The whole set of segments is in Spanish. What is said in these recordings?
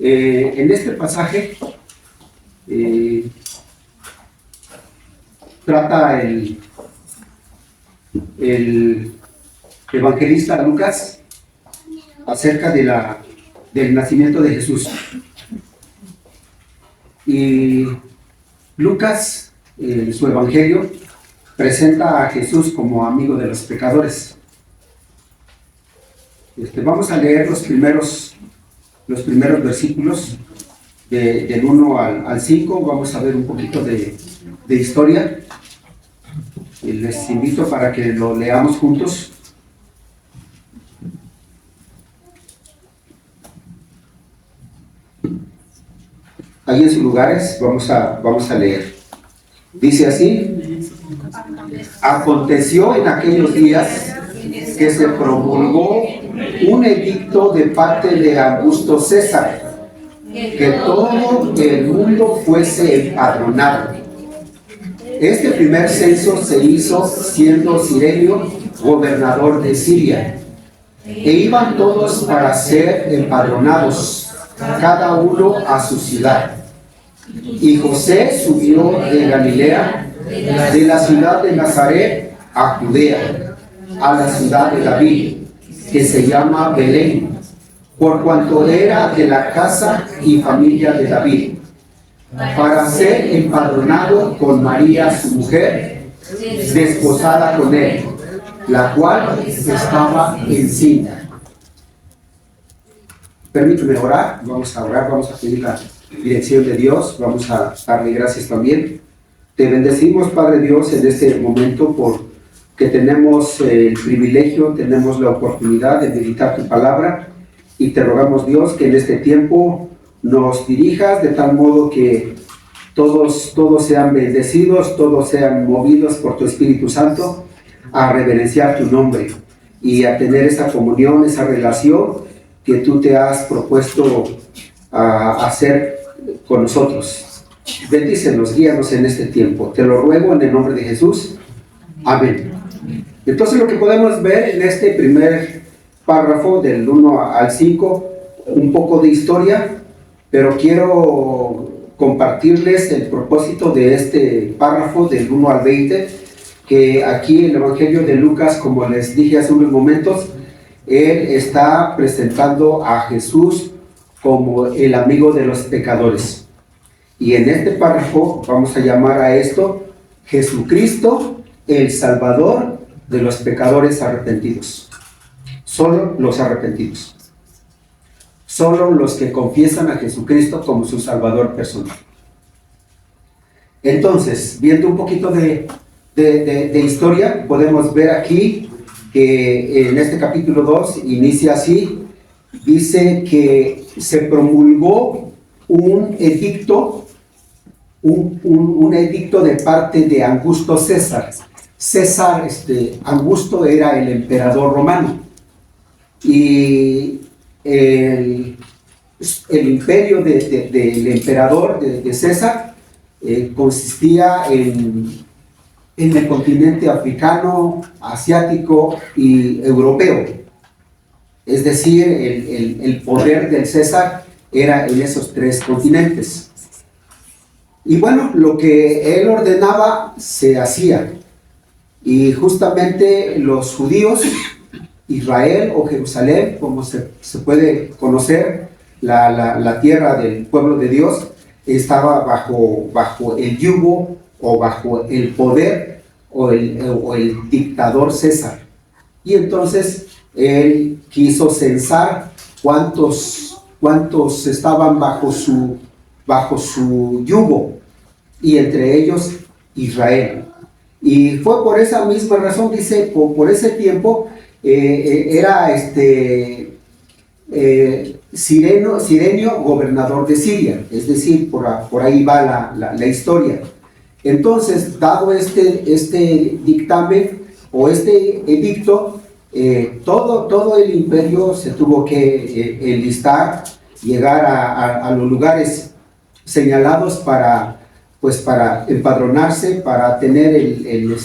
En este pasaje trata el evangelista Lucas acerca del nacimiento de Jesús. Y Lucas, en su evangelio, presenta a Jesús como amigo de los pecadores. Vamos a leer los primeros versículos del 1 al 5. Vamos a ver un poquito de historia. Y les invito para que lo leamos juntos. Ahí en sus lugares vamos a leer. Dice así: aconteció en aquellos días que se promulgó un edicto de parte de Augusto César, que todo el mundo fuese empadronado. Este primer censo se hizo siendo Cirenio gobernador de Siria, e iban todos para ser empadronados, cada uno a su ciudad. Y José subió de Galilea, de la ciudad de Nazaret a Judea, a la ciudad de David, que se llama Belén, por cuanto era de la casa y familia de David, para ser empadronado con María su mujer, desposada con él, la cual estaba encinta. Permíteme orar. Vamos a orar, vamos a pedir la dirección de Dios, vamos a darle gracias también. Te bendecimos, Padre Dios, en este momento porque tenemos el privilegio, tenemos la oportunidad de meditar tu palabra, y te rogamos, Dios, que en este tiempo nos dirijas de tal modo que todos sean bendecidos, todos sean movidos por tu Espíritu Santo a reverenciar tu nombre y a tener esa comunión, esa relación que tú te has propuesto a hacer con nosotros. Bendícenos, guíanos en este tiempo. Te lo ruego en el nombre de Jesús. Amén. Entonces, lo que podemos ver en este primer párrafo del 1 al 5, un poco de historia, pero quiero compartirles el propósito de este párrafo del 1 al 20, que aquí en el Evangelio de Lucas, como les dije hace unos momentos, él está presentando a Jesús como el amigo de los pecadores. Y en este párrafo vamos a llamar a esto Jesucristo, el Salvador de los pecadores arrepentidos. Solo los arrepentidos. Solo los que confiesan a Jesucristo como su Salvador personal. Entonces, viendo un poquito de historia, podemos ver aquí que en este capítulo 2 inicia así. Dice que se promulgó un edicto de parte de Augusto César. Augusto era el emperador romano, y el imperio del emperador de César consistía en el continente africano, asiático y europeo. Es decir, el poder del César era en esos tres continentes. Y bueno, lo que él ordenaba se hacía. Y justamente los judíos, Israel o Jerusalén, como se puede conocer, la tierra del pueblo de Dios, estaba bajo el yugo o bajo el poder o el dictador César. Y entonces él quiso censar cuántos estaban bajo su yugo, y entre ellos Israel. Y fue por esa misma razón, dice, por ese tiempo era Cirenio gobernador de Siria, es decir, por ahí va la historia. Entonces, dado este dictamen o este edicto, todo el imperio se tuvo que enlistar, llegar a los lugares señalados para empadronarse, para tener el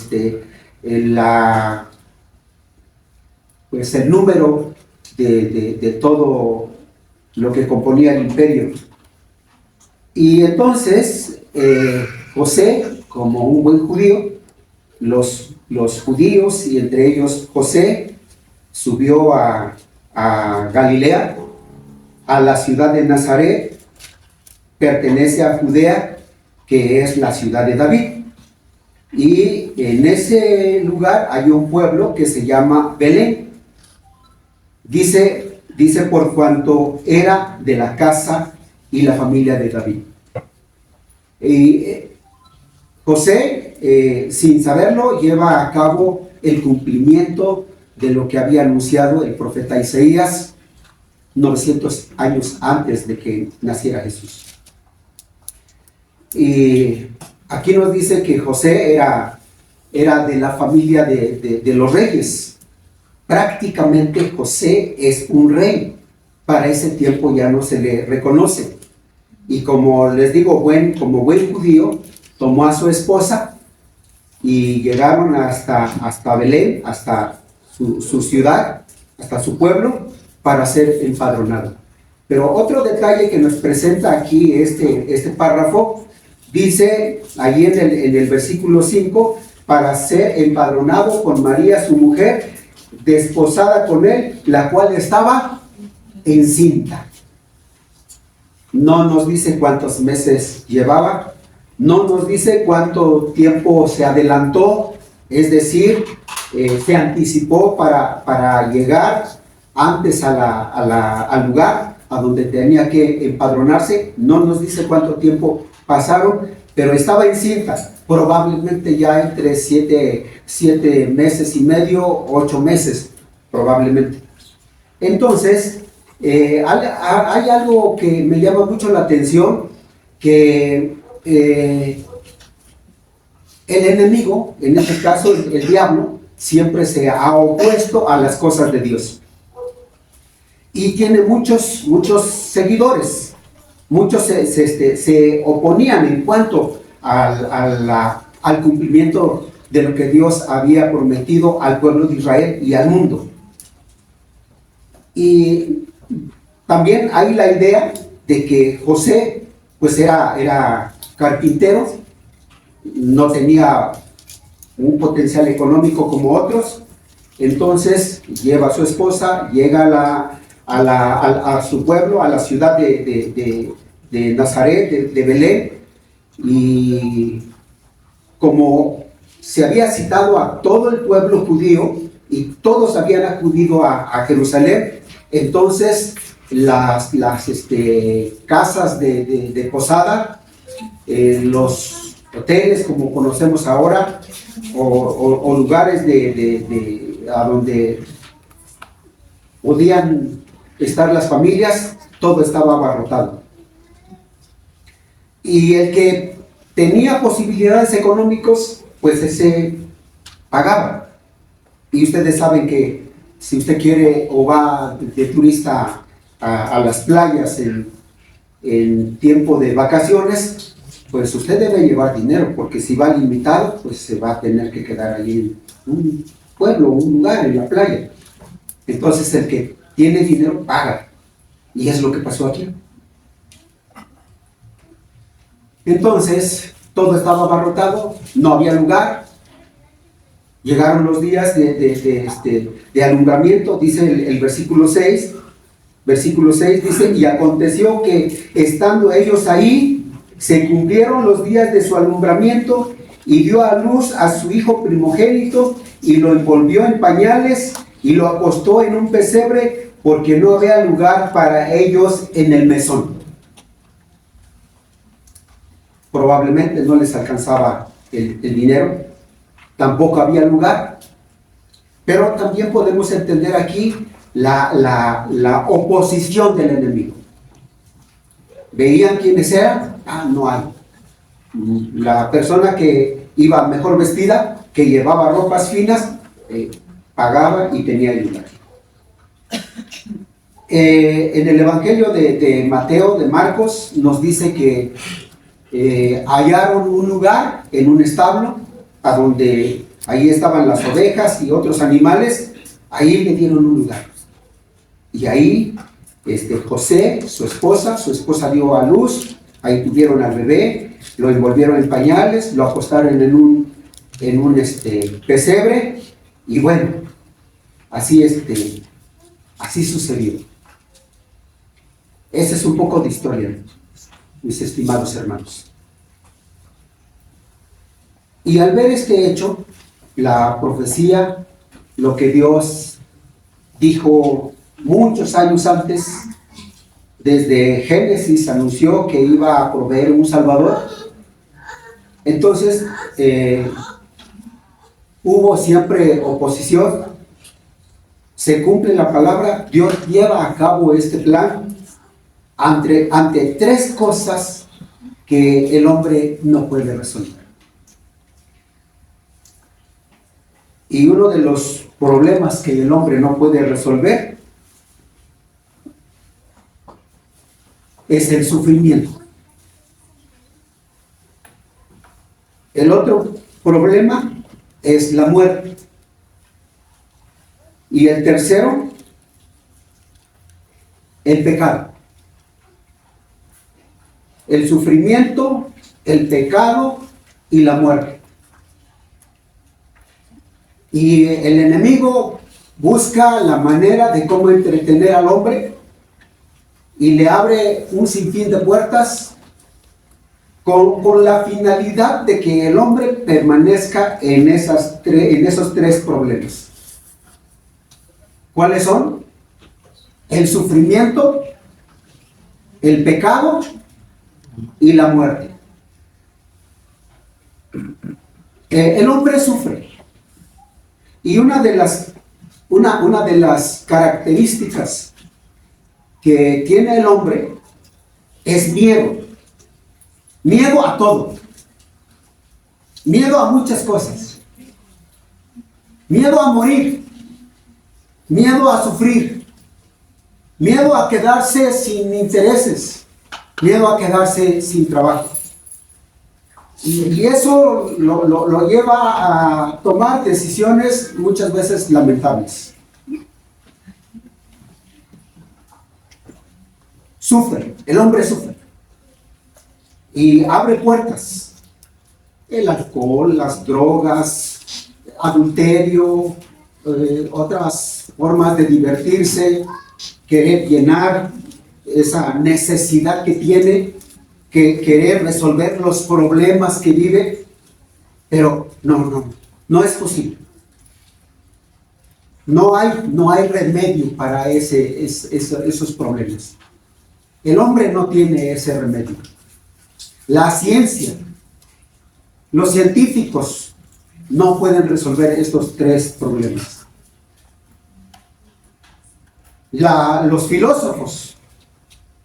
número de todo lo que componía el imperio. Y entonces José, como un buen judío, los judíos, y entre ellos José, subió a Galilea, a la ciudad de Nazaret, pertenece a Judea, que es la ciudad de David. Y en ese lugar hay un pueblo que se llama Belén. Dice por cuanto era de la casa y la familia de David. Y José, sin saberlo, lleva a cabo el cumplimiento de lo que había anunciado el profeta Isaías 900 años antes de que naciera Jesús. Y aquí nos dice que José era de la familia de los reyes. Prácticamente José es un rey. Para ese tiempo ya no se le reconoce. Y como les digo, como buen judío, tomó a su esposa y llegaron hasta Belén, hasta su ciudad, hasta su pueblo, para ser empadronado. Pero otro detalle que nos presenta aquí este párrafo, dice allí en el versículo 5, para ser empadronado con María su mujer, desposada con él, la cual estaba encinta. No nos dice cuántos meses llevaba, no nos dice cuánto tiempo se adelantó, es decir, se anticipó para llegar antes al lugar a donde tenía que empadronarse. No nos dice cuánto tiempo pasaron, pero estaba encinta, probablemente ya entre 7 meses y medio, 8 meses, probablemente. Entonces, hay algo que me llama mucho la atención, que el enemigo, en este caso el diablo, siempre se ha opuesto a las cosas de Dios. Y tiene muchos seguidores. Muchos se oponían en cuanto al cumplimiento de lo que Dios había prometido al pueblo de Israel y al mundo. Y también hay la idea de que José pues era carpintero, no tenía un potencial económico como otros. Entonces lleva a su esposa, llega a su pueblo, a la ciudad de Nazaret, de Belén, y como se había citado a todo el pueblo judío y todos habían acudido a Jerusalén, entonces las casas de posada, los hoteles como conocemos ahora, o lugares a donde podían estar las familias, todo estaba abarrotado. Y el que tenía posibilidades económicas, pues ese pagaba. Y ustedes saben que si usted quiere o va de turista a las playas en tiempo de vacaciones, pues usted debe llevar dinero, porque si va limitado, pues se va a tener que quedar allí en un pueblo, un lugar, en la playa. Entonces el que tiene dinero paga, y es lo que pasó aquí. Entonces todo estaba abarrotado, no había lugar. Llegaron los días de alumbramiento, dice el versículo 6. Versículo 6 dice: y aconteció que estando ellos ahí, se cumplieron los días de su alumbramiento, y dio a luz a su hijo primogénito, y lo envolvió en pañales, y lo acostó en un pesebre, porque no había lugar para ellos en el mesón. Probablemente no les alcanzaba el dinero, tampoco había lugar, pero también podemos entender aquí la oposición del enemigo. Veían quiénes eran, no hay. La persona que iba mejor vestida, que llevaba ropas finas, pagaba y tenía el lugar. En el Evangelio de Mateo, de Marcos, nos dice que hallaron un lugar en un establo, a donde ahí estaban las ovejas y otros animales. Ahí le dieron un lugar. Y ahí José, su esposa dio a luz, ahí tuvieron al bebé, lo envolvieron en pañales, lo acostaron en un pesebre, y bueno, así sucedió. Ese es un poco de historia, mis estimados hermanos. Y al ver este hecho, la profecía, lo que Dios dijo muchos años antes, desde Génesis anunció que iba a proveer un Salvador. Entonces, hubo siempre oposición. Se cumple la palabra, Dios lleva a cabo este plan ante tres cosas que el hombre no puede resolver. Y uno de los problemas que el hombre no puede resolver es el sufrimiento. El otro problema es la muerte. Y el tercero, el pecado. El sufrimiento, el pecado y la muerte. Y el enemigo busca la manera de cómo entretener al hombre y le abre un sinfín de puertas con la finalidad de que el hombre permanezca en esos tres problemas. ¿Cuáles son? El sufrimiento, el pecado y la muerte. El hombre sufre. Y una de las características que tiene el hombre es miedo. Miedo a todo. Miedo a muchas cosas. Miedo a morir. Miedo a sufrir. Miedo a quedarse sin intereses. Miedo a quedarse sin trabajo. Y eso lo lleva a tomar decisiones muchas veces lamentables. Sufre, el hombre sufre. Y abre puertas. El alcohol, las drogas, adulterio, otras formas de divertirse, querer llenar esa necesidad que tiene, que querer resolver los problemas que vive, pero no es posible. No hay remedio para esos problemas. El hombre no tiene ese remedio. La ciencia, los científicos no pueden resolver estos tres problemas. Los filósofos,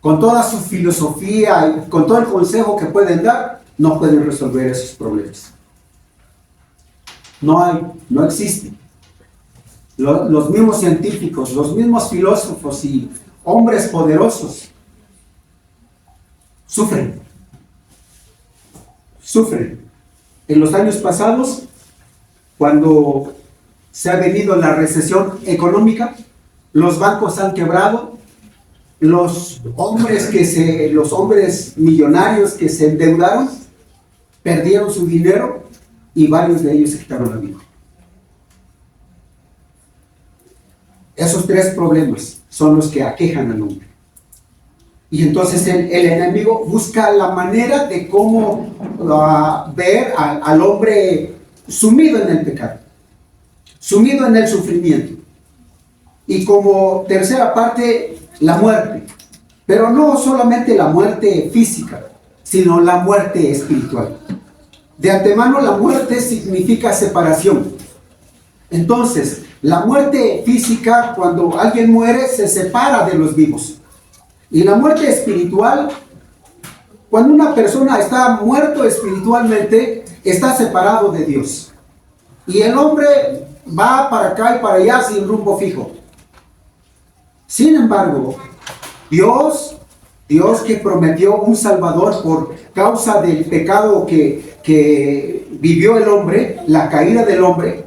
con toda su filosofía y con todo el consejo que pueden dar, no pueden resolver esos problemas. No existen. Los mismos científicos, los mismos filósofos y hombres poderosos sufren. En los años pasados, cuando se ha venido la recesión económica, los bancos han quebrado. Los hombres millonarios que se endeudaron perdieron su dinero y varios de ellos se quitaron la vida. Esos tres problemas son los que aquejan al hombre. Y entonces el enemigo busca la manera de cómo ver al hombre sumido en el pecado, sumido en el sufrimiento. Y como tercera parte, la muerte. Pero no solamente la muerte física, sino la muerte espiritual. De antemano, la muerte significa separación. Entonces, la muerte física, cuando alguien muere, se separa de los vivos. Y la muerte espiritual, cuando una persona está muerto espiritualmente, está separado de Dios. Y el hombre va para acá y para allá sin rumbo fijo. Sin embargo, Dios que prometió un Salvador por causa del pecado que vivió el hombre, la caída del hombre,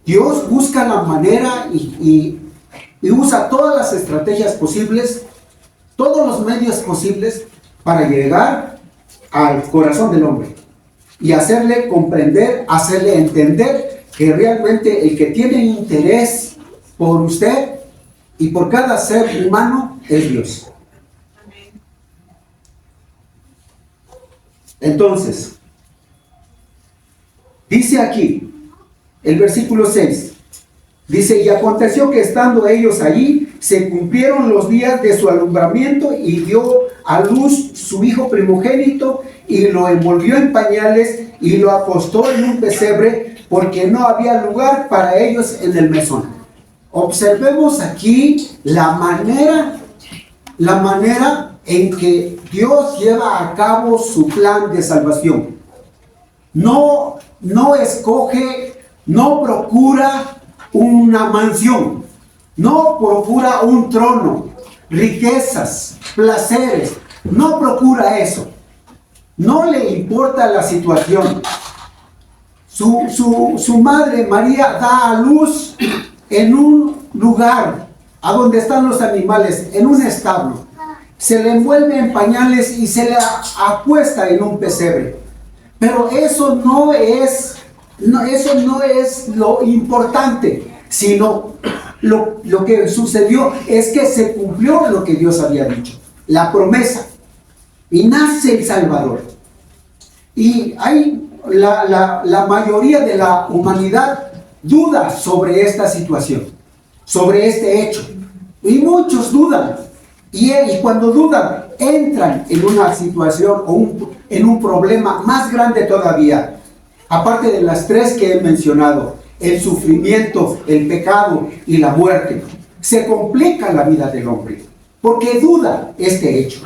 Dios busca la manera y y usa todas las estrategias posibles, todos los medios posibles para llegar al corazón del hombre y hacerle comprender, hacerle entender que realmente el que tiene interés por usted y por cada ser humano es Dios. Entonces, dice aquí, el versículo 6, dice, y aconteció que estando ellos allí, se cumplieron los días de su alumbramiento y dio a luz su hijo primogénito y lo envolvió en pañales y lo acostó en un pesebre porque no había lugar para ellos en el mesón. Observemos aquí la manera en que Dios lleva a cabo su plan de salvación. No escoge, no procura una mansión, no procura un trono, riquezas, placeres, no procura eso. No le importa la situación. Su madre María da a luz en un lugar a donde están los animales, en un establo. Se le envuelve en pañales y se le acuesta en un pesebre. Pero eso no es lo importante, sino lo que sucedió es que se cumplió lo que Dios había dicho, la promesa, y nace el Salvador. Y hay la mayoría de la humanidad duda sobre esta situación, sobre este hecho, y muchos dudan. Y cuando dudan, entran en una situación o en un problema más grande todavía. Aparte de las tres que he mencionado, el sufrimiento, el pecado y la muerte, se complica la vida del hombre, porque duda este hecho.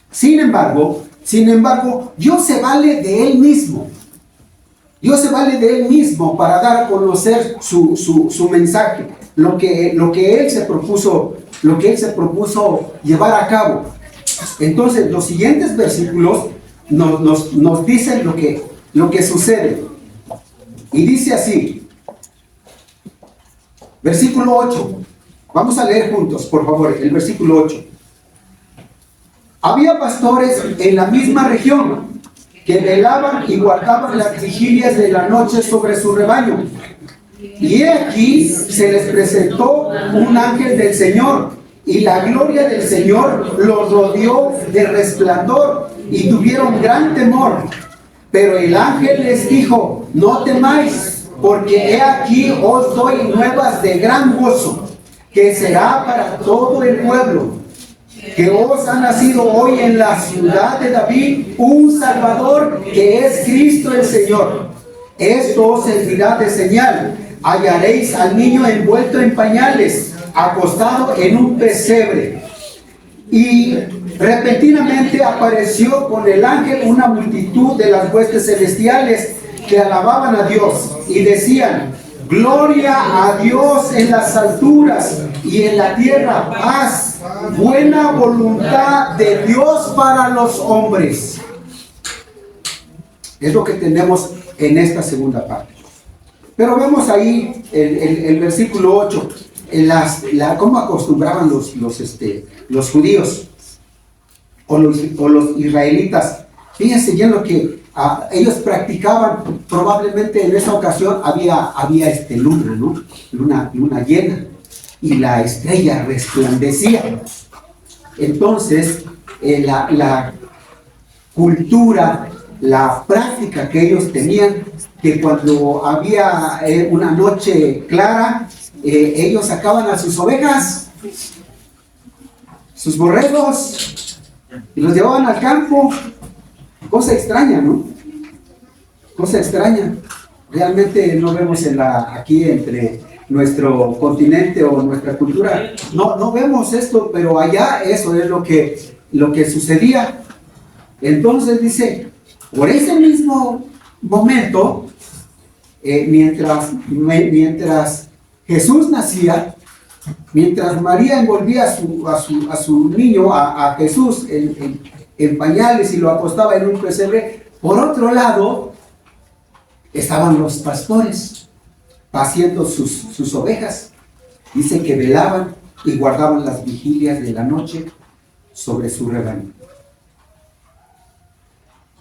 Sin embargo, Dios se vale de Él mismo. Dios se vale de Él mismo para dar a conocer su mensaje, lo que Él se propuso llevar a cabo. Entonces, los siguientes versículos nos dicen lo que sucede. Y dice así, versículo 8. Vamos a leer juntos, por favor, el versículo 8. Había pastores en la misma región que velaban y guardaban las vigilias de la noche sobre su rebaño. Y aquí se les presentó un ángel del Señor, y la gloria del Señor los rodeó de resplandor, y tuvieron gran temor. Pero el ángel les dijo: no temáis, porque he aquí os doy nuevas de gran gozo, que será para todo el pueblo, que os ha nacido hoy en la ciudad de David un Salvador, que es Cristo el Señor. Esto os servirá de señal: hallaréis al niño envuelto en pañales, acostado en un pesebre. Y repentinamente apareció con el ángel una multitud de las huestes celestiales que alababan a Dios y decían: gloria a Dios en las alturas, y en la tierra paz, buena voluntad de Dios para los hombres. Es lo que tenemos en esta segunda parte. Pero vemos ahí el versículo 8, cómo acostumbraban los judíos o los israelitas. Fíjense ya lo que ellos practicaban. Probablemente en esa ocasión había luna, ¿no? Luna llena, y la estrella resplandecía. Entonces la cultura, la práctica que ellos tenían, que cuando había una noche clara, ellos sacaban a sus ovejas, sus borregos, y los llevaban al campo. Cosa extraña, ¿no? Cosa extraña. Realmente no vemos aquí entre nuestro continente o nuestra cultura, no vemos esto, pero allá eso es lo que sucedía. Entonces dice, por ese mismo momento, mientras Jesús nacía, mientras María envolvía a su niño, a Jesús, en pañales y lo acostaba en un pesebre, por otro lado estaban los pastores paciendo sus ovejas. Dice que velaban y guardaban las vigilias de la noche sobre su rebaño.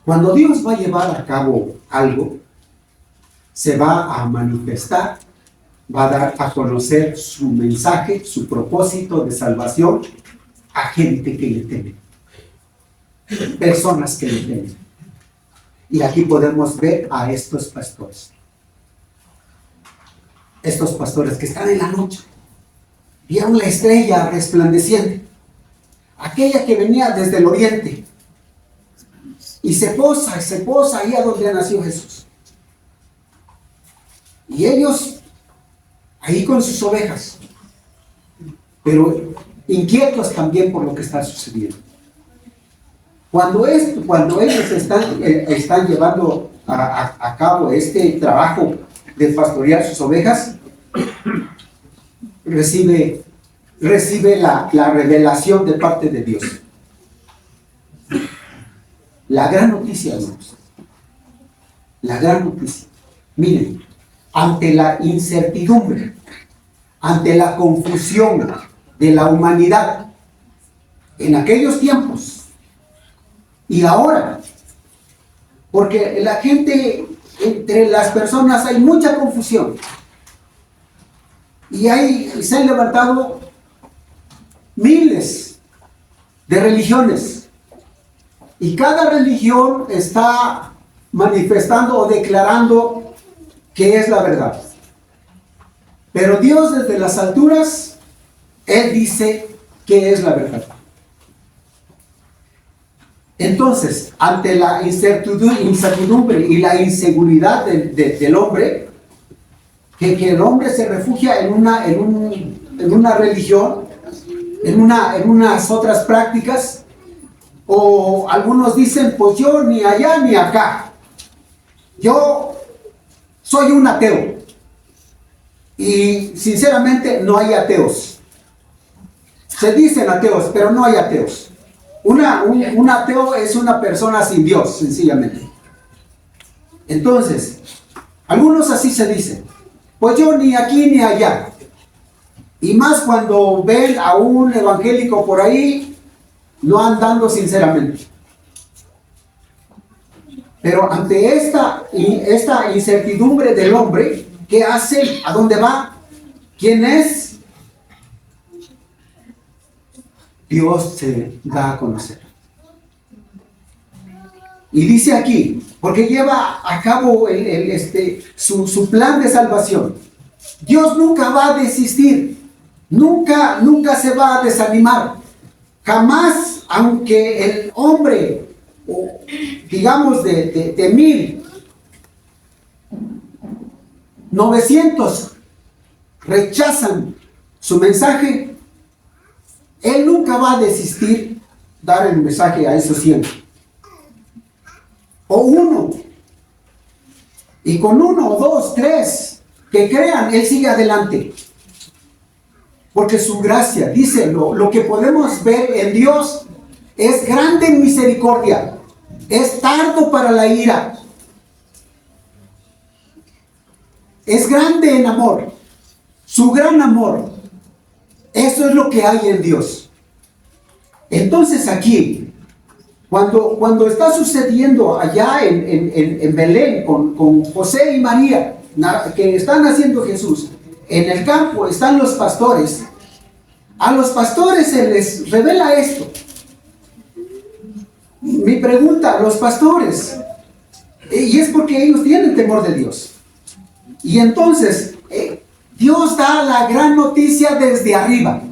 Cuando Dios va a llevar a cabo algo, se va a manifestar, va a dar a conocer su mensaje, su propósito de salvación a gente que le teme, personas que le temen. Y aquí podemos ver a estos pastores que están en la noche, vieron la estrella resplandeciente, aquella que venía desde el oriente, y se posa ahí a donde nació Jesús. Y ellos ahí con sus ovejas, pero inquietos también por lo que está sucediendo. Cuando ellos están llevando a cabo este trabajo de pastorear sus ovejas, recibe la revelación de parte de Dios. La gran noticia, hermanos. La gran noticia. Miren, ante la incertidumbre, ante la confusión de la humanidad, en aquellos tiempos y ahora, porque la gente, entre las personas hay mucha confusión, y se han levantado miles de religiones, y cada religión está manifestando o declarando que es la verdad. Pero Dios desde las alturas, Él dice que es la verdad. Entonces, ante la incertidumbre y la inseguridad del hombre, que el hombre se refugia en una religión, en unas otras prácticas, o algunos dicen, pues yo ni allá ni acá, yo soy un ateo. Y sinceramente no hay ateos. Se dicen ateos, pero no hay ateos. Un ateo es una persona sin Dios, sencillamente. Entonces, algunos así se dicen, pues yo ni aquí ni allá. Y más cuando ven a un evangélico por ahí, no andando sinceramente. Pero ante esta incertidumbre del hombre, ¿qué hace? ¿A dónde va? ¿Quién es? Dios se da a conocer. Y dice aquí, porque lleva a cabo su plan de salvación. Dios nunca va a desistir, nunca se va a desanimar. Jamás, aunque el hombre, digamos de 1900 rechazan su mensaje, Él nunca va a desistir dar el mensaje a esos 100. O uno. Y con 1 o 2, 3 que crean, Él sigue adelante. Porque su gracia, dice, lo que podemos ver en Dios es grande en misericordia, es tardo para la ira, es grande en amor, su gran amor. Eso es lo que hay en Dios. Entonces aquí, cuando está sucediendo allá en Belén con José y María, que están haciendo Jesús, en el campo están los pastores. A los pastores se les revela esto. Mi pregunta, los pastores, y es porque ellos tienen temor de Dios. Y entonces, Dios da la gran noticia desde arriba.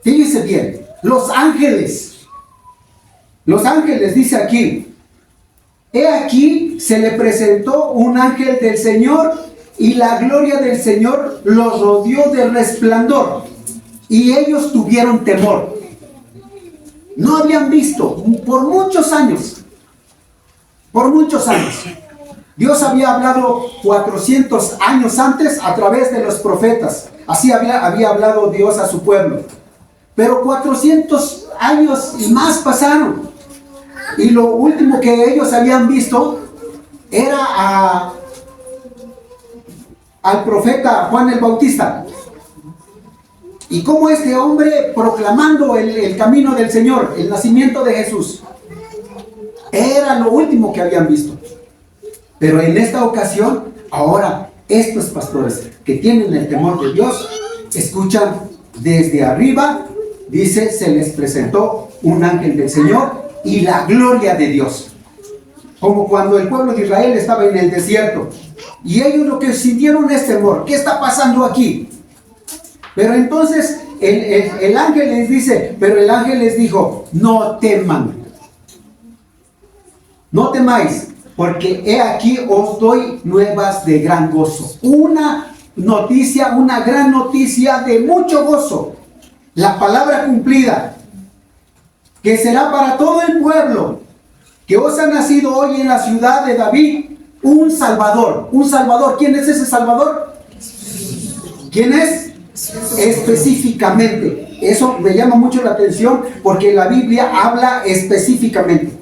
Fíjense bien, los ángeles, dice aquí, he aquí se le presentó un ángel del Señor, y la gloria del Señor los rodeó de resplandor, y ellos tuvieron temor. No habían visto por muchos años. Dios había hablado 400 años antes a través de los profetas. Así había hablado Dios a su pueblo. Pero 400 años y más pasaron. Y lo último que ellos habían visto era al profeta Juan el Bautista. Y cómo este hombre proclamando el camino del Señor, el nacimiento de Jesús, era lo último que habían visto. Pero en esta ocasión, ahora estos pastores que tienen el temor de Dios, escuchan desde arriba, dice, se les presentó un ángel del Señor y la gloria de Dios. Como cuando el pueblo de Israel estaba en el desierto. Y ellos lo que sintieron es temor. ¿Qué está pasando aquí? Pero entonces el ángel les dice, pero el ángel les dijo, no teman. No temáis, porque he aquí os doy nuevas de gran gozo. Una noticia, una gran noticia de mucho gozo. La palabra cumplida, que será para todo el pueblo, que os ha nacido hoy en la ciudad de David un Salvador. Un Salvador. ¿Quién es ese Salvador? ¿Quién es? Específicamente. Eso me llama mucho la atención porque la Biblia habla específicamente.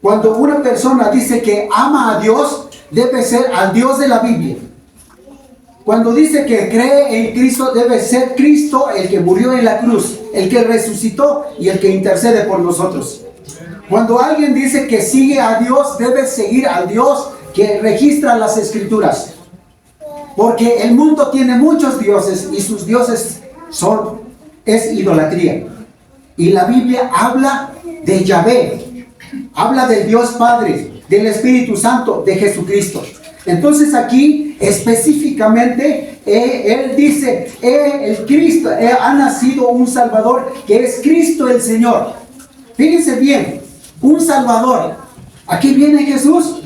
Cuando una persona dice que ama a Dios, debe ser al Dios de la Biblia. Cuando dice que cree en Cristo, debe ser Cristo el que murió en la cruz, el que resucitó y el que intercede por nosotros. Cuando alguien dice que sigue a Dios, debe seguir al Dios que registra las Escrituras. Porque el mundo tiene muchos dioses y sus dioses es idolatría. Y la Biblia habla de Yahvé, habla del Dios Padre, del Espíritu Santo, de Jesucristo. Entonces aquí específicamente él dice, el Cristo, ha nacido un Salvador que es Cristo el Señor. Fíjense bien, un Salvador. Aquí viene Jesús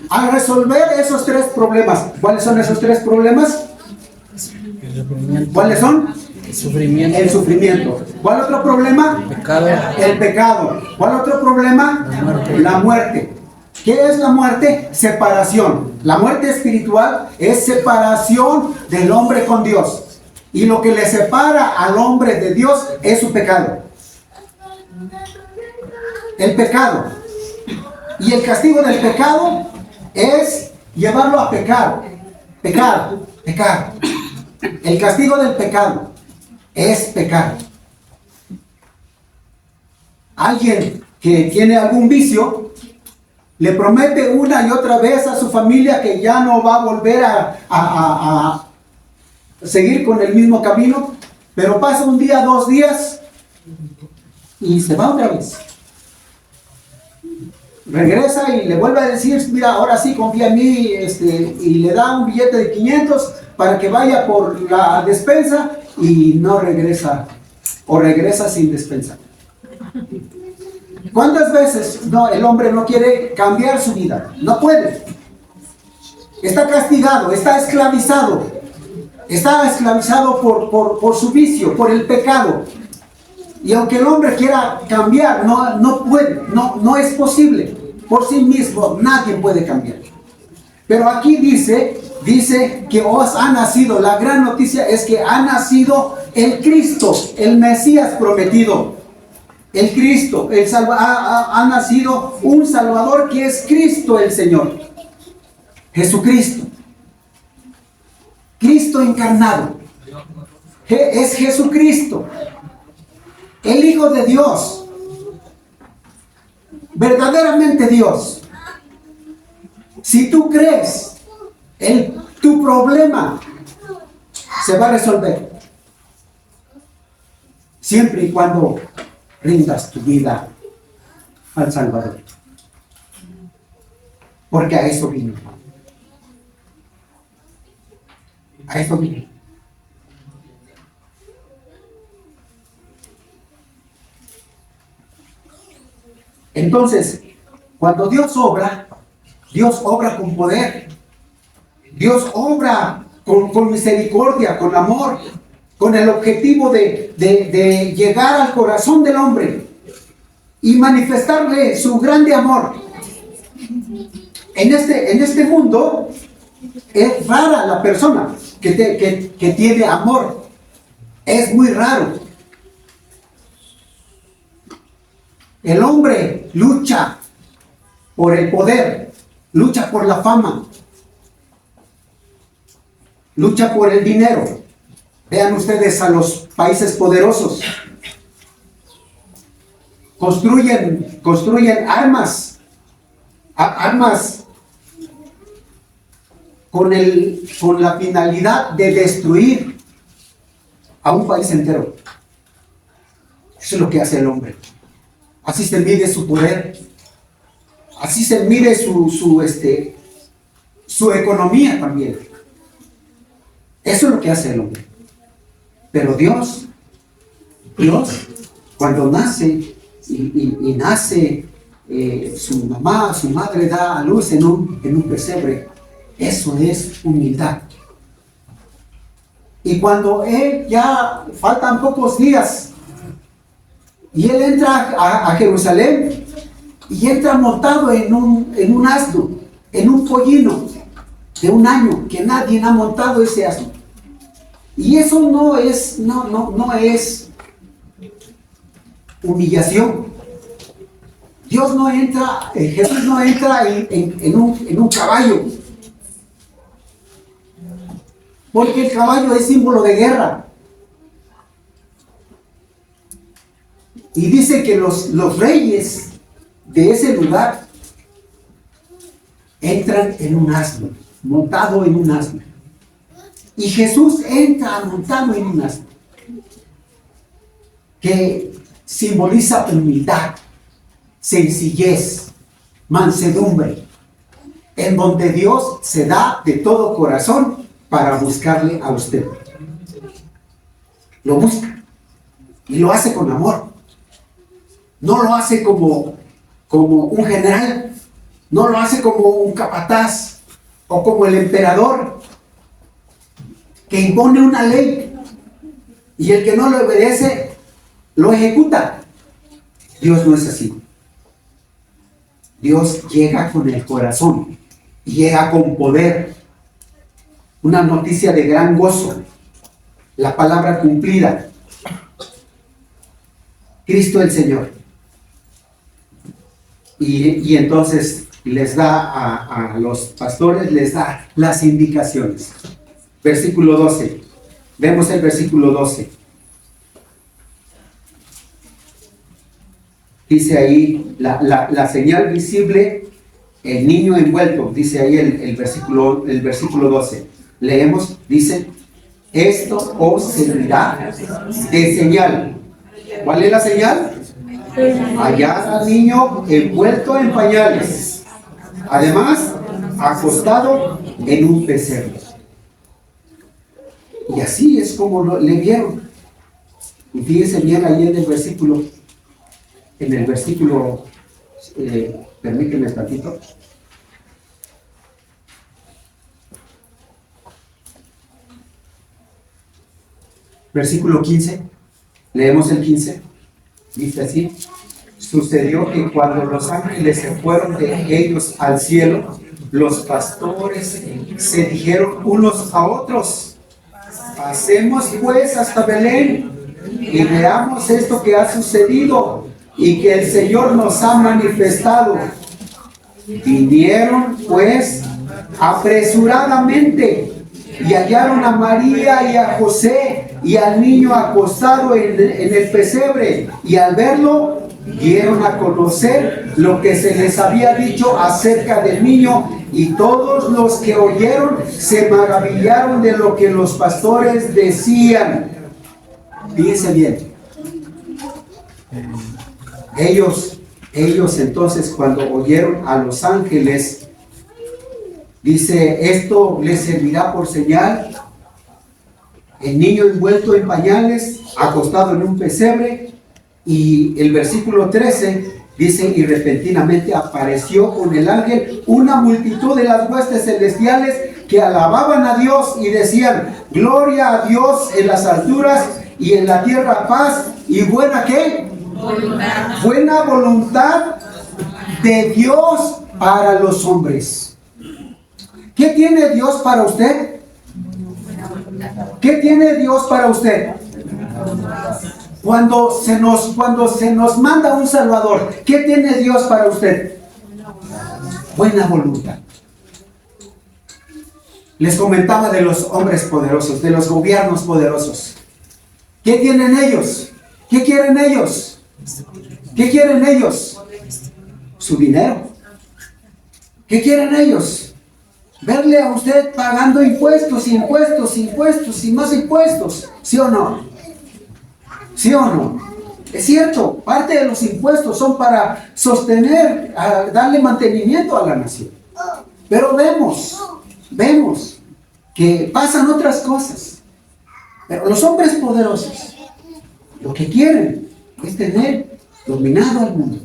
a resolver esos tres problemas. ¿Cuáles son esos tres problemas? ¿Cuáles son? El sufrimiento. El sufrimiento. ¿Cuál otro problema? El pecado. El pecado. ¿Cuál otro problema? La muerte. La muerte. ¿Qué es la muerte? Separación. La muerte espiritual es separación del hombre con Dios. Y lo que le separa al hombre de Dios es su pecado. El pecado. Y el castigo del pecado es llevarlo a pecar. Pecar. Pecar. El castigo del pecado es pecar. Alguien que tiene algún vicio le promete una y otra vez a su familia que ya no va a volver a seguir con el mismo camino, pero pasa un día, 2 días y se va otra vez. Regresa y le vuelve a decir, mira, ahora sí confía en mí, y le da un billete de 500 para que vaya por la despensa y no regresa, o regresa sin despensa. ¿Cuántas veces el hombre no quiere cambiar su vida? No puede. Está castigado, está esclavizado por su vicio, por el pecado. Y aunque el hombre quiera cambiar, no puede, no es posible. Por sí mismo nadie puede cambiar. Pero aquí dice que os ha nacido, la gran noticia es que ha nacido el Cristo, el Mesías prometido. El Cristo, ha nacido un Salvador que es Cristo el Señor. Jesucristo. Cristo encarnado. Es Jesucristo. El Hijo de Dios. Verdaderamente Dios. Si tú crees, tu problema se va a resolver. Siempre y cuando rindas tu vida al Salvador. Porque a eso vino. A eso vino. Entonces, cuando Dios obra con poder. Dios obra con misericordia, con amor, con el objetivo de llegar al corazón del hombre y manifestarle su grande amor. En este mundo es rara la persona que tiene amor. Es muy raro. El hombre lucha por el poder, lucha por la fama, lucha por el dinero, Vean ustedes a los países poderosos. Construyen armas con la finalidad de destruir a un país entero. Eso es lo que hace el hombre. Así se mide su poder. Así se mide su economía también. Eso es lo que hace el hombre. Pero Dios, cuando nace y nace su mamá, su madre da a luz en un pesebre, eso es humildad. Y cuando él ya faltan pocos días y él entra a Jerusalén y entra montado en un asno, en un pollino de 1 año, que nadie ha montado ese asno. Y eso no es humillación. Jesús no entra en un caballo, porque el caballo es símbolo de guerra. Y dice que los reyes de ese lugar entran en un asno, montado en un asno. Y Jesús entra montado en un asno, que simboliza humildad, sencillez, mansedumbre, en donde Dios se da de todo corazón para buscarle a usted. Lo busca y lo hace con amor. No lo hace como un general, no lo hace como un capataz o como el emperador que impone una ley y el que no le obedece lo ejecuta. Dios no es así. Dios llega con el corazón, llega con poder. Una noticia de gran gozo, la palabra cumplida. Cristo el Señor. Y entonces les da a los pastores, les da las indicaciones. Versículo 12. Vemos el versículo 12. Dice ahí la señal visible, el niño envuelto. Dice ahí el versículo 12. Leemos, dice: esto os servirá de señal. ¿Cuál es la señal? Hallad al niño envuelto en pañales, además acostado en un pesebre. Y así es como le vieron. Y fíjense bien ahí en el versículo, permíteme un tantito. Versículo 15, leemos el 15, dice así: sucedió que cuando los ángeles se fueron de ellos al cielo, los pastores se dijeron unos a otros: pasemos pues hasta Belén y veamos esto que ha sucedido y que el Señor nos ha manifestado. Vinieron pues apresuradamente y hallaron a María y a José y al niño acostado en el pesebre, y al verlo dieron a conocer lo que se les había dicho acerca del niño, y todos los que oyeron se maravillaron de lo que los pastores decían. Fíjense bien, ellos entonces, cuando oyeron a los ángeles, dice: esto les servirá por señal, el niño envuelto en pañales, acostado en un pesebre. Y el versículo 13 dice: y repentinamente apareció con el ángel una multitud de las huestes celestiales que alababan a Dios y decían: gloria a Dios en las alturas y en la tierra paz y buena ¿qué? Voluntad. Buena voluntad de Dios para los hombres. ¿Qué tiene Dios para usted? ¿Qué tiene Dios para usted? Cuando se nos manda un Salvador, ¿qué tiene Dios para usted? Buena voluntad. Les comentaba de los hombres poderosos, de los gobiernos poderosos. ¿Qué tienen ellos? ¿Qué quieren ellos? ¿Qué quieren ellos? Su dinero. ¿Qué quieren ellos? Verle a usted pagando impuestos, impuestos, impuestos y más impuestos. ¿Sí o no? ¿Sí o no? Es cierto, parte de los impuestos son para sostener, darle mantenimiento a la nación. Pero vemos que pasan otras cosas. Pero los hombres poderosos, lo que quieren es tener dominado al mundo,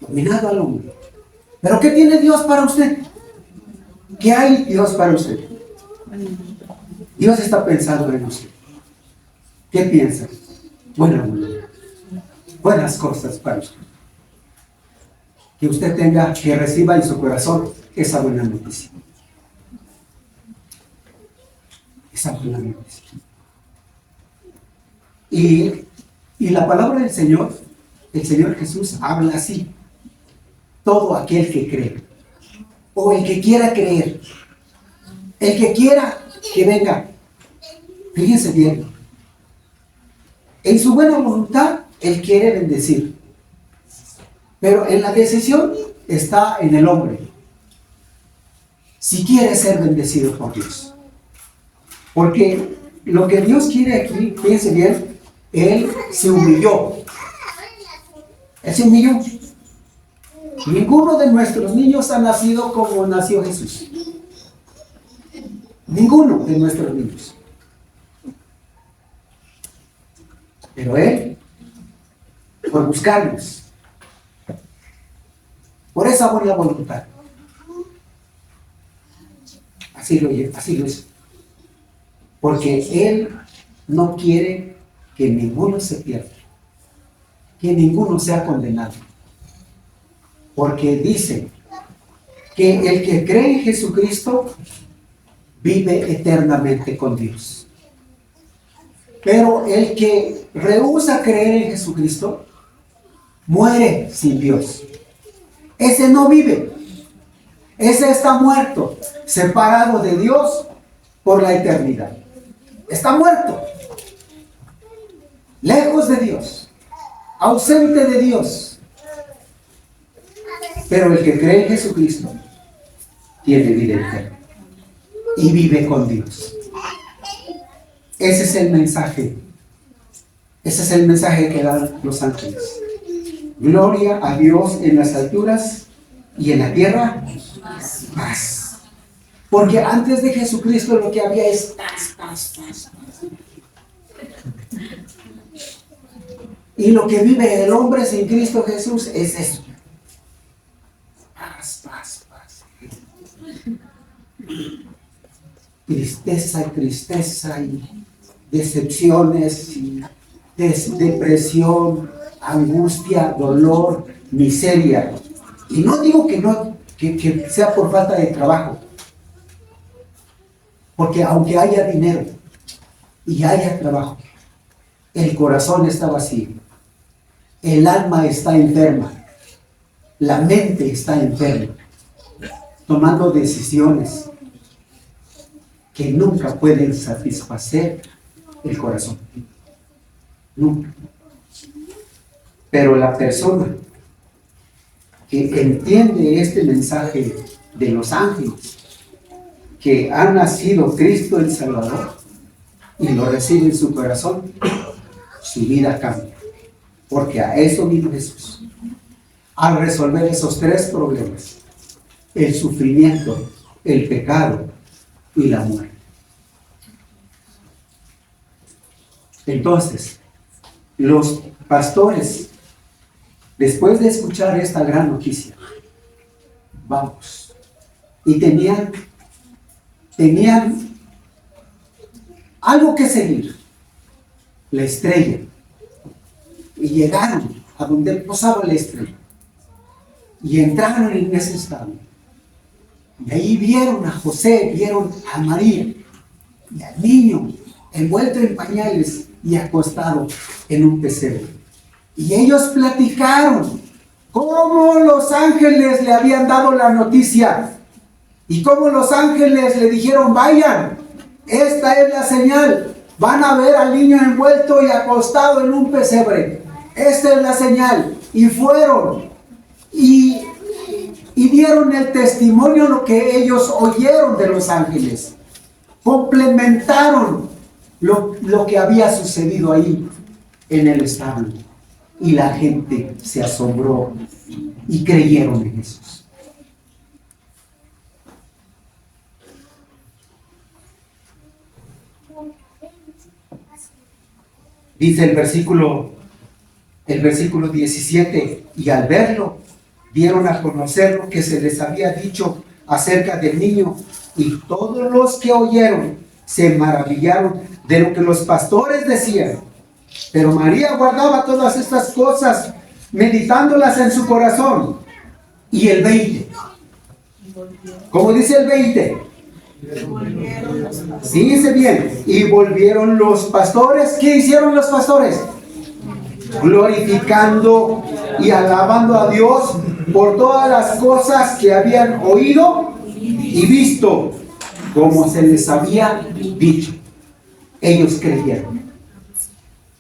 dominado al hombre. ¿Pero qué tiene Dios para usted? ¿Qué hay Dios para usted? Dios está pensando en usted. ¿Qué piensa? Buenas cosas para usted. Que usted tenga, que reciba en su corazón esa buena noticia. Esa buena noticia. Y la palabra del Señor, el Señor Jesús habla así. Todo aquel que cree, o el que quiera creer, el que quiera que venga, fíjense bien, en su buena voluntad, Él quiere bendecir, pero en la decisión está en el hombre, si quiere ser bendecido por Dios, porque lo que Dios quiere aquí, fíjense bien, Él se humilló, Él se humilló. Ninguno de nuestros niños ha nacido como nació Jesús. Ninguno de nuestros niños. Pero Él, por buscarnos, por esa buena voluntad, así lo hizo. Porque Él no quiere que ninguno se pierda, que ninguno sea condenado. Porque dice que el que cree en Jesucristo vive eternamente con Dios. Pero el que rehúsa creer en Jesucristo muere sin Dios. Ese no vive. Ese está muerto, separado de Dios por la eternidad. Está muerto, lejos de Dios, ausente de Dios. Pero el que cree en Jesucristo tiene vida eterna y vive con Dios. Ese es el mensaje. Ese es el mensaje que dan los ángeles. Gloria a Dios en las alturas y en la tierra, paz. Porque antes de Jesucristo lo que había es paz. Y lo que vive el hombre sin Cristo Jesús es eso. Paz. Tristeza y decepciones y depresión, angustia, dolor, miseria. Y no digo que sea por falta de trabajo, porque aunque haya dinero y haya trabajo, el corazón está vacío, el alma está enferma, la mente está enferma, tomando decisiones que nunca pueden satisfacer el corazón. Nunca. Pero la persona que entiende este mensaje de los ángeles, que ha nacido Cristo el Salvador y lo recibe en su corazón, su vida cambia. Porque a eso vino Jesús. Al resolver esos tres problemas: el sufrimiento, el pecado y la muerte. Entonces, los pastores, después de escuchar esta gran noticia, vamos, y tenían algo que seguir, la estrella, y llegaron a donde posaba la estrella, y entraron en ese estado, y ahí vieron a José, vieron a María, y al niño envuelto en pañales y acostado en un pesebre. Y ellos platicaron cómo los ángeles le habían dado la noticia Y como los ángeles le dijeron, vayan, esta es la señal. Van a ver al niño envuelto y acostado en un pesebre. Esta es la señal. Y fueron y dieron el testimonio lo que ellos oyeron de los ángeles. Complementaron lo que había sucedido ahí en el establo. Y la gente se asombró y creyeron en Jesús. Dice el versículo 17, y al verlo, dieron a conocer lo que se les había dicho acerca del niño, y todos los que oyeron se maravillaron de lo que los pastores decían. Pero María guardaba todas estas cosas, meditándolas en su corazón. Y el 20, ¿cómo dice el 20? Sí, dice bien. Y volvieron los pastores. ¿Qué hicieron los pastores? Glorificando y alabando a Dios por todas las cosas que habían oído y visto, como se les había dicho. Ellos creyeron.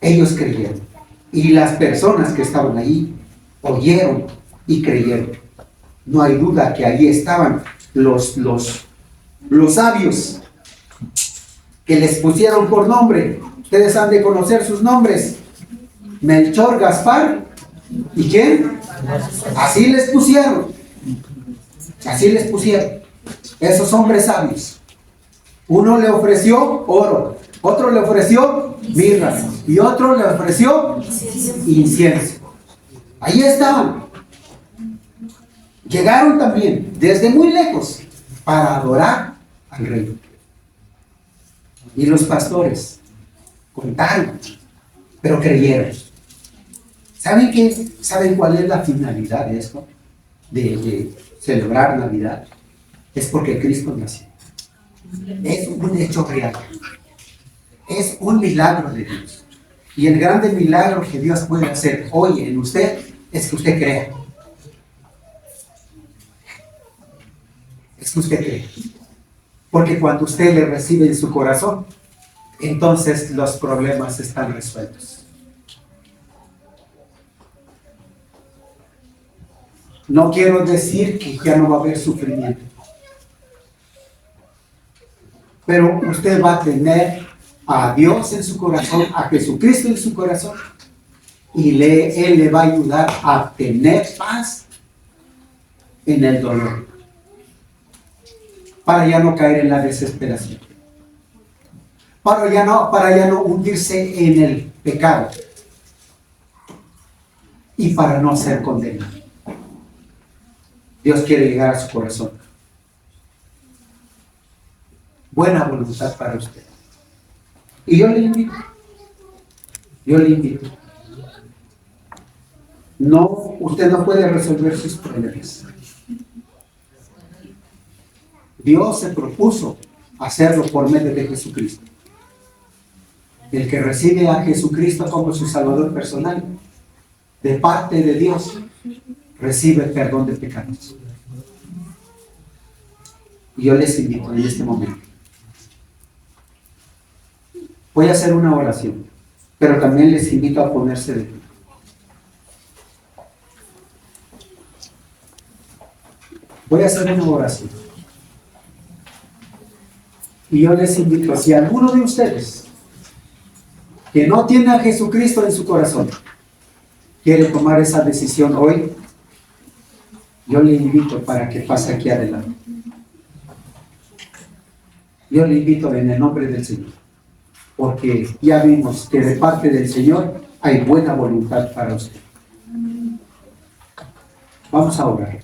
Ellos creyeron. Y las personas que estaban ahí oyeron y creyeron. No hay duda que ahí estaban los sabios que les pusieron por nombre. Ustedes han de conocer sus nombres: Melchor, Gaspar y ¿quién? Así les pusieron. Así les pusieron. Esos hombres sabios. Uno le ofreció oro, otro le ofreció mirra y otro le ofreció incienso. Ahí estaban. Llegaron también desde muy lejos para adorar al rey. Y los pastores contaron, pero creyeron. ¿Saben qué? ¿Saben cuál es la finalidad de esto? De celebrar Navidad. Es porque Cristo nació. Es un hecho real. Es un milagro de Dios. Y el grande milagro que Dios puede hacer hoy en usted es que usted crea. Es que usted cree. Porque cuando usted le recibe en su corazón, entonces los problemas están resueltos. No quiero decir que ya no va a haber sufrimiento. Pero usted va a tener a Dios en su corazón, a Jesucristo en su corazón. Y Él le va a ayudar a tener paz en el dolor. Para ya no caer en la desesperación. Para ya no hundirse en el pecado. Y para no ser condenado. Dios quiere llegar a su corazón. Buena voluntad para usted. Y yo le invito. No, usted no puede resolver sus problemas. Dios se propuso hacerlo por medio de Jesucristo. El que recibe a Jesucristo como su Salvador personal, de parte de Dios, recibe el perdón de pecados. Y yo les invito en este momento. Voy a hacer una oración, pero también les invito a ponerse de pie. Voy a hacer una oración. Y yo les invito, si alguno de ustedes que no tiene a Jesucristo en su corazón quiere tomar esa decisión hoy, yo le invito para que pase aquí adelante. Yo le invito en el nombre del Señor, porque ya vimos que de parte del Señor hay buena voluntad para usted. Vamos a orar.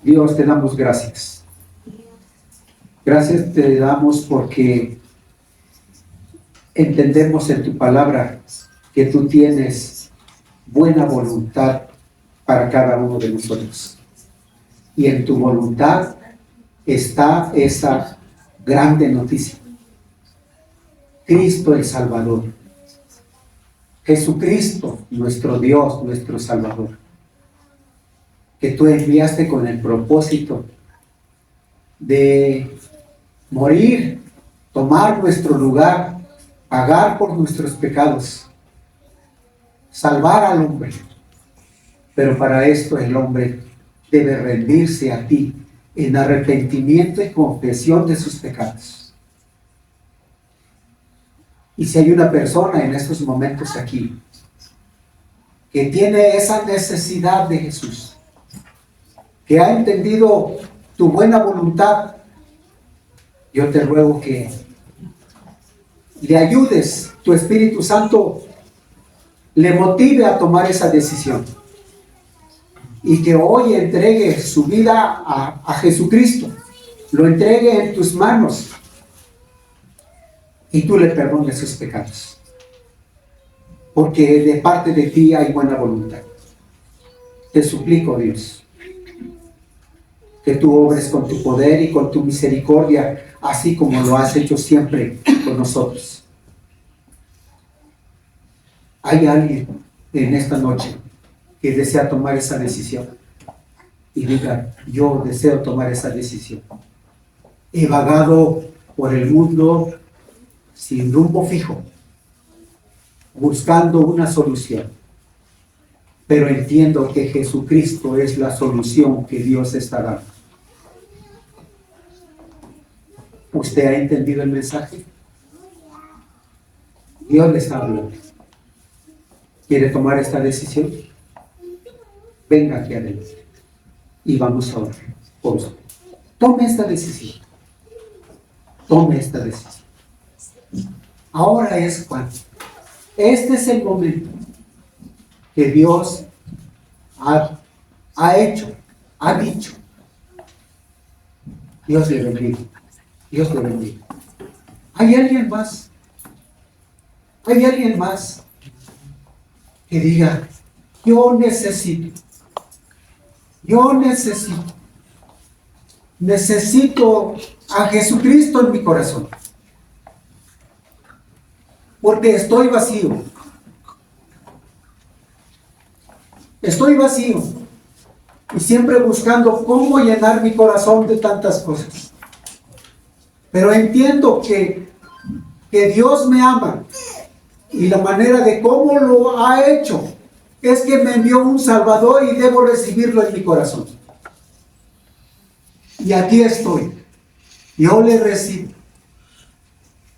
Dios, te damos gracias. Gracias te damos porque entendemos en tu palabra que tú tienes buena voluntad para cada uno de nosotros. Y en tu voluntad está esa grande noticia. Cristo el Salvador. Jesucristo, nuestro Dios, nuestro Salvador. Que tú enviaste con el propósito de morir, tomar nuestro lugar, pagar por nuestros pecados, salvar al hombre. Pero para esto el hombre debe rendirse a ti en arrepentimiento y confesión de sus pecados. Y si hay una persona en estos momentos aquí que tiene esa necesidad de Jesús, que ha entendido tu buena voluntad, yo te ruego que le ayudes, tu Espíritu Santo le motive a tomar esa decisión y que hoy entregue su vida a Jesucristo, lo entregue en tus manos y tú le perdones sus pecados, porque de parte de ti hay buena voluntad. Te suplico, Dios, que tú obres con tu poder y con tu misericordia, así como lo has hecho siempre con nosotros. Hay alguien en esta noche que desea tomar esa decisión y diga: yo deseo tomar esa decisión. He vagado por el mundo sin rumbo fijo, buscando una solución, pero entiendo que Jesucristo es la solución que Dios está dando. ¿Usted ha entendido el mensaje? Dios le está hablando. ¿Quiere tomar esta decisión? Venga aquí adelante y vamos a orar por usted. Tome esta decisión. Tome esta decisión. Ahora es cuando. Este es el momento que Dios ha hecho, ha dicho. Dios le bendiga. Dios le bendiga. ¿Hay alguien más? ¿Hay alguien más que diga: yo necesito a Jesucristo en mi corazón, porque estoy vacío y siempre buscando cómo llenar mi corazón de tantas cosas, pero entiendo que Dios me ama y la manera de cómo lo ha hecho es que me envió un Salvador y debo recibirlo en mi corazón. Y aquí estoy. Yo le recibo.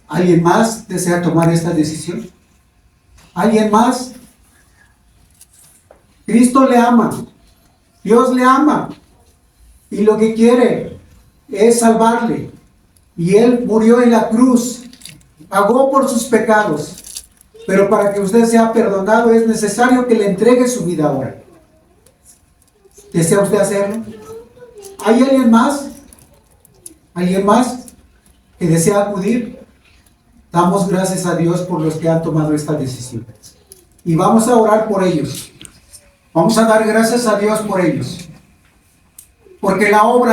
¿Alguien más desea tomar esta decisión? ¿Alguien más? Cristo le ama. Dios le ama. Y lo que quiere es salvarle. Y Él murió en la cruz. Pagó por sus pecados. Pero para que usted sea perdonado es necesario que le entregue su vida ahora. ¿Desea usted hacerlo? ¿Hay alguien más? ¿Alguien más que desea acudir? Damos gracias a Dios por los que han tomado esta decisión. Y vamos a orar por ellos. Vamos a dar gracias a Dios por ellos. Porque la obra